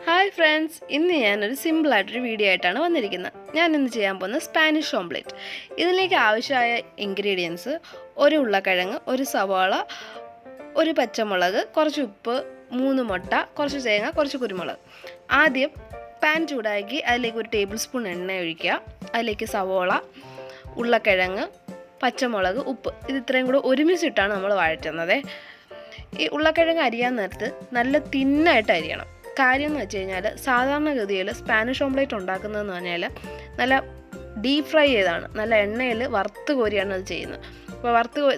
Hi friends, in the end, a simple video ആയിട്ടാണ് വന്നിരിക്കുന്നത്. ഞാൻ ഇന്ന് ചെയ്യാൻ പോകുന്നത് സ്പാനിഷ് ഓംലെറ്റ്. ഇതിലേക്ക് ആവശ്യമായ ഇൻഗ്രീഡിയൻസ് ഒരു ഉരുളക്കിഴങ്ങ്, ഒരു സവാള, ഒരു പച്ചമുളക്, കുറച്ച് ഉപ്പ്, 3 മുട്ട, കുറച്ച് തേങ്ങ, കുറച്ച് കുരുമുളക്. ആദ്യം പാൻ ചൂടാക്കി അതിലേക്ക് ഒരു ടേബിൾ സ്പൂൺ എണ്ണ ഒഴിക്കുക. അതിലേക്ക് സവാള, ഉരുളക്കിഴങ്ങ്, പച്ചമുളക്, ഉപ്പ് ഇത് ഇത്രയും കൂടെ ഒരുമിച്ചിട്ടാണ് നമ്മൾ വഴറ്റുന്നത്. ഈ ഉരുളക്കിഴങ്ങ് അരിയാൻ നേരത്ത് നല്ല തിന്നായിട്ട് അരിയണം. കാര്യം എന്ന് വെച്ച് കഴിഞ്ഞാൽ സാധാരണഗതിയിൽ സ്പാനിഷ് ഓംലെറ്റ് ഉണ്ടാക്കുന്നതെന്ന് പറഞ്ഞാൽ നല്ല ഡീപ് ഫ്രൈ ചെയ്താണ്, നല്ല എണ്ണയിൽ വറുത്ത് കോരിയാണ് അത് ചെയ്യുന്നത്. അപ്പോൾ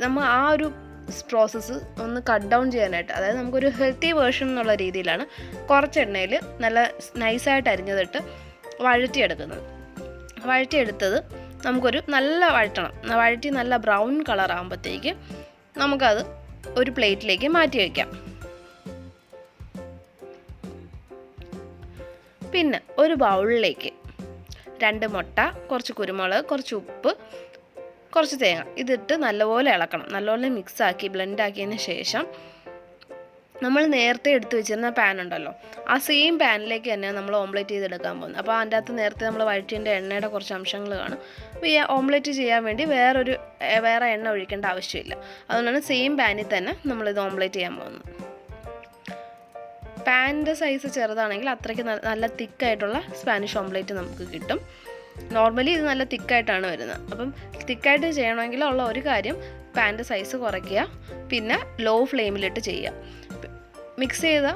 നമ്മൾ ആ ഒരു പ്രോസസ്സ് ഒന്ന് കട്ട് ഡൗൺ ചെയ്യാനായിട്ട്, അതായത് നമുക്കൊരു ഹെൽത്തി വേർഷൻ എന്നുള്ള രീതിയിലാണ് കുറച്ച് എണ്ണയിൽ നല്ല നൈസായിട്ട് അരിഞ്ഞതിട്ട് വഴറ്റിയെടുത്തത് നമുക്കൊരു നല്ല വഴറ്റി നല്ല ബ്രൗൺ കളർ ആകുമ്പോഴത്തേക്ക് നമുക്കത് ഒരു പ്ലേറ്റിലേക്ക് മാറ്റി വയ്ക്കാം. പിന്നെ ഒരു ബൗളിലേക്ക് 2 മുട്ട, കുറച്ച് കുരുമുളക്, കുറച്ച് ഉപ്പ്, കുറച്ച് തേങ്ങ ഇതിട്ട് നല്ലപോലെ ഇളക്കണം. നല്ലപോലെ മിക്സാക്കി ബ്ലെൻഡാക്കിയതിന് ശേഷം നമ്മൾ നേരത്തെ എടുത്ത് വെച്ചിരുന്ന പാൻ ഉണ്ടല്ലോ, ആ സെയിം പാനിലേക്ക് തന്നെ നമ്മൾ ഓംലെറ്റ് ചെയ്തെടുക്കാൻ പോകുന്നത്. അപ്പോൾ അതിൻ്റെ അകത്ത് നേരത്തെ നമ്മൾ വഴറ്റിൻ്റെ എണ്ണയുടെ കുറച്ച് അംശങ്ങൾ കാണും. അപ്പോൾ ഈ ഓംലെറ്റ് ചെയ്യാൻ വേണ്ടി വേറെ എണ്ണ ഒഴിക്കേണ്ട ആവശ്യമില്ല. അതുകൊണ്ടാണ് സെയിം പാനിൽ തന്നെ നമ്മളിത് ഓംലെറ്റ് ചെയ്യാൻ പോകുന്നത്. പാനിൻ്റെ സൈസ് ചെറുതാണെങ്കിൽ അത്രയ്ക്ക് നല്ല തിക്കായിട്ടുള്ള സ്പാനിഷ് ഓംലെറ്റ് നമുക്ക് കിട്ടും. നോർമലി ഇത് നല്ല തിക്കായിട്ടാണ് വരുന്നത്. അപ്പം തിക്കായിട്ട് ചെയ്യണമെങ്കിൽ ഉള്ള ഒരു കാര്യം, പാനിൻ്റെ സൈസ് കുറയ്ക്കുക, പിന്നെ ലോ ഫ്ലെയിമിലിട്ട് ചെയ്യുക. മിക്സ് ചെയ്ത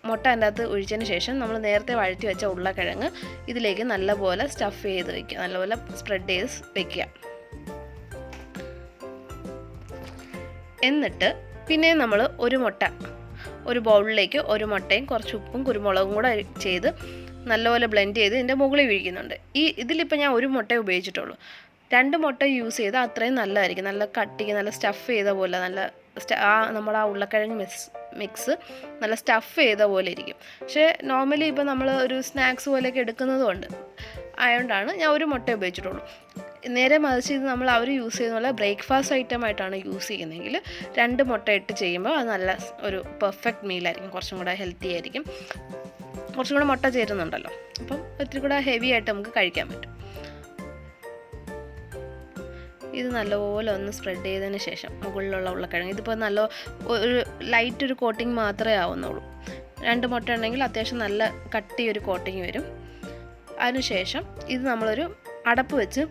മുട്ട അതിൻ്റെ അകത്ത് ഒഴിച്ചതിന് ശേഷം നമ്മൾ നേരത്തെ വഴറ്റി വെച്ച ഉരുളക്കിഴങ്ങ് ഇതിലേക്ക് നല്ലപോലെ സ്റ്റഫ് ചെയ്ത് വയ്ക്കുക, നല്ലപോലെ സ്പ്രെഡ് ചെയ്ത് വയ്ക്കുക. എന്നിട്ട് പിന്നെ നമ്മൾ ഒരു ബൗളിലേക്ക് ഒരു മുട്ടയും കുറച്ച് ഉപ്പും കുരുമുളകും കൂടെ ചെയ്ത് നല്ലപോലെ ബ്ലെൻഡ് ചെയ്ത് ഇതിൻ്റെ മുകളിൽ വീഴിക്കുന്നുണ്ട്. ഇതിലിപ്പോൾ ഞാൻ ഒരു മുട്ടയെ ഉപയോഗിച്ചിട്ടുള്ളൂ. 2 മുട്ട യൂസ് ചെയ്താൽ അത്രയും നല്ലതായിരിക്കും. നല്ല കട്ടിക്ക് നല്ല സ്റ്റഫ് ചെയ്ത പോലെ, നമ്മുടെ ആ ഉരുളക്കിഴങ്ങ് മിക്സ് നല്ല സ്റ്റഫ് ചെയ്ത പോലെ ഇരിക്കും. പക്ഷേ നോർമലി ഇപ്പോൾ നമ്മൾ ഒരു സ്നാക്സ് പോലെയൊക്കെ എടുക്കുന്നതുകൊണ്ട് ആയതുകൊണ്ടാണ് ഞാൻ ഒരു മുട്ട ഉപയോഗിച്ചിട്ടുള്ളൂ. നേരെ മറിച്ച് ഇത് അവർ യൂസ് ചെയ്യുന്ന പോലെ ബ്രേക്ക്ഫാസ്റ്റ് ഐറ്റം ആയിട്ടാണ് യൂസ് ചെയ്യുന്നതെങ്കിൽ 2 മുട്ട ഇട്ട് ചെയ്യുമ്പോൾ അത് നല്ല ഒരു പെർഫെക്റ്റ് മീലായിരിക്കും, കുറച്ചും കൂടെ ഹെൽത്തി ആയിരിക്കും. കുറച്ചും കൂടെ മുട്ട ചേരുന്നുണ്ടല്ലോ, അപ്പം ഒത്തിരി കൂടെ ഹെവി ആയിട്ട് നമുക്ക് കഴിക്കാൻ പറ്റും. ഇത് നല്ലപോലെ ഒന്ന് സ്പ്രെഡ് ചെയ്തതിന് ശേഷം മുകളിലുള്ള ഉരുളക്കിഴങ്ങ് ഇതിപ്പോൾ ഒരു ലൈറ്റ് ഒരു കോട്ടിങ് മാത്രമേ ആവുന്നുള്ളൂ. 2 മുട്ട ഉണ്ടെങ്കിൽ അത്യാവശ്യം നല്ല കട്ടിയൊരു കോട്ടിങ് വരും. അതിനുശേഷം ഇത് നമ്മളൊരു അടപ്പ് വെച്ച്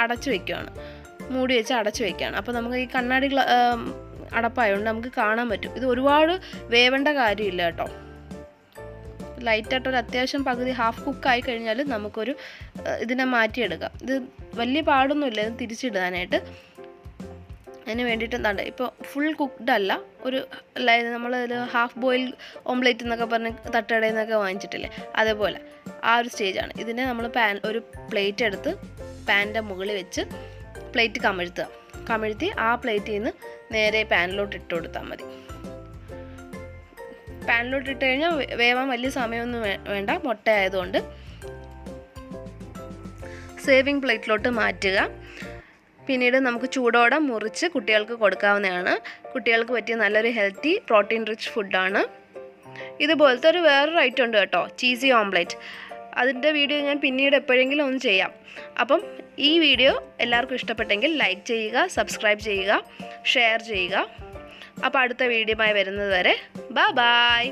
അടച്ചു വയ്ക്കുകയാണ്, മൂടി വെച്ച് അടച്ചു വയ്ക്കുകയാണ്. അപ്പോൾ നമുക്ക് ഈ കണ്ണാടി അടപ്പായതുകൊണ്ട് നമുക്ക് കാണാൻ പറ്റും. ഇത് ഒരുപാട് വേവേണ്ട കാര്യമില്ല കേട്ടോ. ലൈറ്റായിട്ടൊരു അത്യാവശ്യം പകുതി ഹാഫ് കുക്കായി കഴിഞ്ഞാൽ നമുക്കൊരു ഇതിനെ മാറ്റിയെടുക്കാം. ഇത് വലിയ പാടൊന്നുമില്ല ഇത് തിരിച്ചിടാനായിട്ട്. അതിന് വേണ്ടിയിട്ട് എന്താണ്, ഇപ്പോൾ ഫുൾ കുക്ക്ഡ് അല്ല, നമ്മൾ ഹാഫ് ബോയിൽ ഓംലെറ്റ് എന്നൊക്കെ പറഞ്ഞ് തട്ടുകടയിൽ നിന്നൊക്കെ വാങ്ങിച്ചിട്ടില്ലേ, അതേപോലെ ആ ഒരു സ്റ്റേജാണ്. ഇതിനെ നമ്മൾ ഒരു പ്ലേറ്റ് എടുത്ത് പാനിൻ്റെ മുകളിൽ വെച്ച് പ്ലേറ്റ് കമിഴ്ത്തി ആ പ്ലേറ്റിൽ നിന്ന് നേരെ പാനിലോട്ട് ഇട്ട് കൊടുത്താൽ മതി. പാനിലോട്ട് ഇട്ട് കഴിഞ്ഞാൽ വേവാൻ വലിയ സമയമൊന്നും വേണ്ട, മുട്ട ആയതുകൊണ്ട്. സേവിങ് പ്ലേറ്റിലോട്ട് മാറ്റുക. പിന്നീട് നമുക്ക് ചൂടോടെ മുറിച്ച് കുട്ടികൾക്ക് കൊടുക്കാവുന്നതാണ്. കുട്ടികൾക്ക് പറ്റിയ നല്ലൊരു ഹെൽത്തി പ്രോട്ടീൻ റിച്ച് ഫുഡാണ്. ഇതുപോലത്തെ വേറൊരു ഐറ്റം ഉണ്ട് കേട്ടോ, ചീസി ഓംലെറ്റ്. അതിൻ്റെ വീഡിയോ ഞാൻ പിന്നീട് എപ്പോഴെങ്കിലും ഒന്ന് ചെയ്യാം. അപ്പം ഈ വീഡിയോ എല്ലാവർക്കും ഇഷ്ടപ്പെട്ടെങ്കിൽ ലൈക്ക് ചെയ്യുക, സബ്സ്ക്രൈബ് ചെയ്യുക, ഷെയർ ചെയ്യുക. അപ്പോൾ അടുത്ത വീഡിയോയുമായി വരുന്നത് വരെ ബൈ.